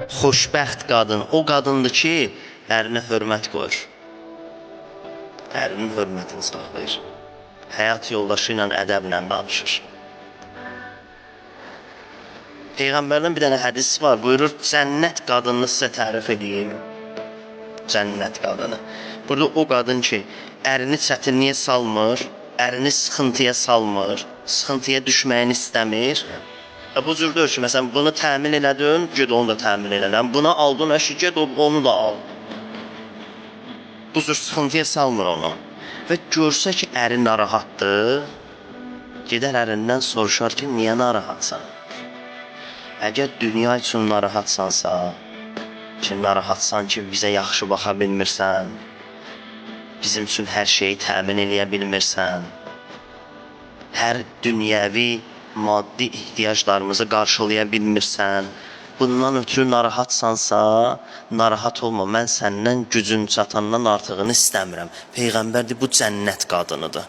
xoşbəxt qadın o qadındır ki, ərinə hörmət qoyur. Ərinin hörmətini saxlayır. Həyat yoldaşı ilə ədəblə danışır. Peyğəmbərdən bir dənə hədis var, buyurur, cənnət qadını sizə tərif edeyim. Cənnət qadını. Burada o qadın ki, ərini çətinliyə salmır, ərini sıxıntıya salmır, sıxıntıya düşməyini istəmir. Bu cür deyil ki, məsələn, bunu təmin elədin, ged onu da təmin elədin. Buna aldın, ged onu da al. Bu cür sıxıntıya salmır onu. Və görsə ki, əri narahatdır, gedər ərindən soruşar ki, niyə narahatsan? Əgər dünya üçün narahatsansa, narahatsan ki, bizə yaxşı baxa bilmirsən, bizim üçün hər şeyi təmin eləyə bilmirsən, hər dünyəvi, maddi ehtiyaclarımızı qarşılaya bilmirsən, bundan ötürü narahatsansa, narahat olma, mən səndən gücün çatandan artığını istəmirəm. Peyğəmbər deyir, bu cənnət qadınıdır.